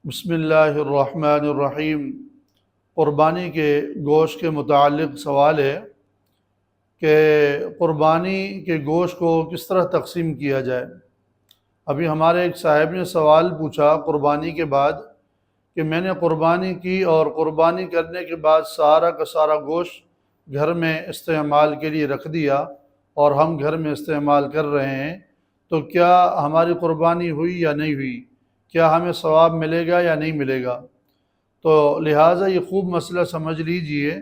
بسم اللہ الرحمن الرحیم۔ قربانی کے گوشت کے متعلق سوال ہے کہ قربانی کے گوشت کو کس طرح تقسیم کیا جائے۔ ابھی ہمارے ایک صاحب نے سوال پوچھا قربانی کے بعد کہ میں نے قربانی کی اور قربانی کرنے کے بعد سارا کا سارا گوشت گھر میں استعمال کے لیے رکھ دیا اور ہم گھر میں استعمال کر رہے ہیں، تو کیا ہماری قربانی ہوئی یا نہیں ہوئی؟ کیا ہمیں ثواب ملے گا یا نہیں ملے گا؟ تو لہٰذا یہ خوب مسئلہ سمجھ لیجئے۔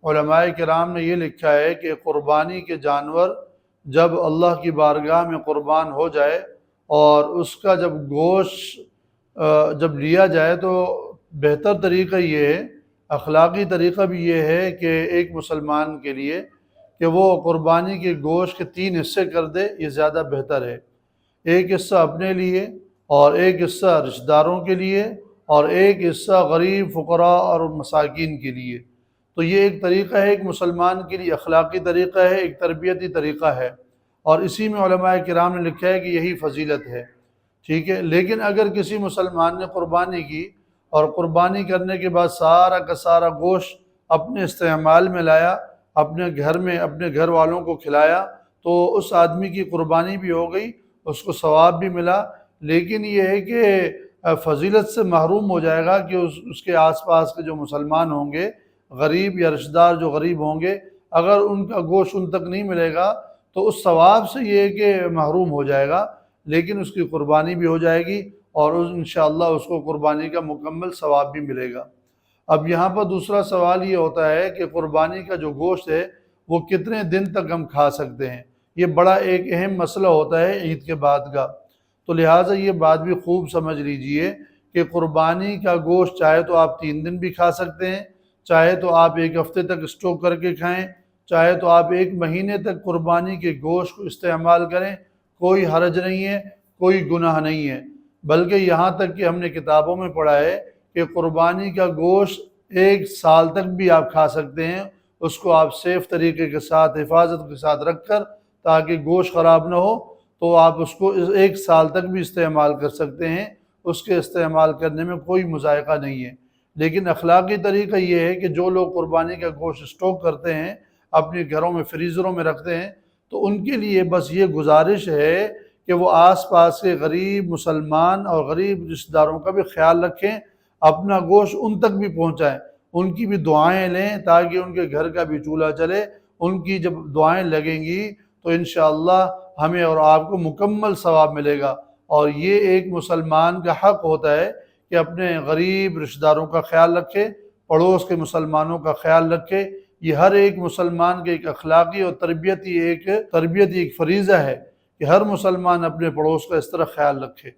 علماء کرام نے یہ لکھا ہے کہ قربانی کے جانور جب اللہ کی بارگاہ میں قربان ہو جائے اور اس کا جب گوشت جب لیا جائے تو بہتر طریقہ یہ ہے، اخلاقی طریقہ بھی یہ ہے کہ ایک مسلمان کے لیے کہ وہ قربانی کے گوشت کے 3 حصے کر دے، یہ زیادہ بہتر ہے۔ ایک حصہ اپنے لیے اور ایک حصہ رشتہ داروں کے لیے اور ایک حصہ غریب فقراء اور مساکین کے لیے۔ تو یہ ایک طریقہ ہے، ایک مسلمان کے لیے اخلاقی طریقہ ہے، ایک تربیتی طریقہ ہے، اور اسی میں علماء کرام نے لکھا ہے کہ یہی فضیلت ہے، ٹھیک ہے۔ لیکن اگر کسی مسلمان نے قربانی کی اور قربانی کرنے کے بعد سارا کا سارا گوشت اپنے استعمال میں لایا، اپنے گھر میں اپنے گھر والوں کو کھلایا، تو اس آدمی کی قربانی بھی ہو گئی، اس کو ثواب بھی ملا، لیکن یہ ہے کہ فضیلت سے محروم ہو جائے گا کہ اس کے آس پاس کے جو مسلمان ہوں گے، غریب یا رشتہ دار جو غریب ہوں گے، اگر ان کا گوشت ان تک نہیں ملے گا تو اس ثواب سے یہ ہے کہ محروم ہو جائے گا، لیکن اس کی قربانی بھی ہو جائے گی اور انشاءاللہ اس کو قربانی کا مکمل ثواب بھی ملے گا۔ اب یہاں پر دوسرا سوال یہ ہوتا ہے کہ قربانی کا جو گوشت ہے وہ کتنے دن تک ہم کھا سکتے ہیں؟ یہ بڑا ایک اہم مسئلہ ہوتا ہے عید کے بعد کا، تو لہٰذا یہ بات بھی خوب سمجھ لیجئے کہ قربانی کا گوشت چاہے تو آپ 3 دن بھی کھا سکتے ہیں، چاہے تو آپ 1 ہفتے تک اسٹور کر کے کھائیں، چاہے تو آپ 1 مہینے تک قربانی کے گوشت کو استعمال کریں، کوئی حرج نہیں ہے، کوئی گناہ نہیں ہے۔ بلکہ یہاں تک کہ ہم نے کتابوں میں پڑھا ہے کہ قربانی کا گوشت 1 سال تک بھی آپ کھا سکتے ہیں، اس کو آپ سیف طریقے کے ساتھ حفاظت کے ساتھ رکھ کر، تاکہ گوشت خراب نہ ہو، تو آپ اس کو 1 سال تک بھی استعمال کر سکتے ہیں، اس کے استعمال کرنے میں کوئی مذائقہ نہیں ہے۔ لیکن اخلاقی طریقہ یہ ہے کہ جو لوگ قربانی کا گوشت اسٹاک کرتے ہیں، اپنے گھروں میں فریزروں میں رکھتے ہیں، تو ان کے لیے بس یہ گزارش ہے کہ وہ آس پاس کے غریب مسلمان اور غریب رشتہ داروں کا بھی خیال رکھیں، اپنا گوشت ان تک بھی پہنچائیں، ان کی بھی دعائیں لیں تاکہ ان کے گھر کا بھی چولہا چلے۔ ان کی جب دعائیں لگیں گی تو انشاءاللہ ہمیں اور آپ کو مکمل ثواب ملے گا، اور یہ ایک مسلمان کا حق ہوتا ہے کہ اپنے غریب رشتہ داروں کا خیال رکھے، پڑوس کے مسلمانوں کا خیال رکھے۔ یہ ہر ایک مسلمان کے ایک اخلاقی اور تربیتی ایک فریضہ ہے کہ ہر مسلمان اپنے پڑوس کا اس طرح خیال رکھے۔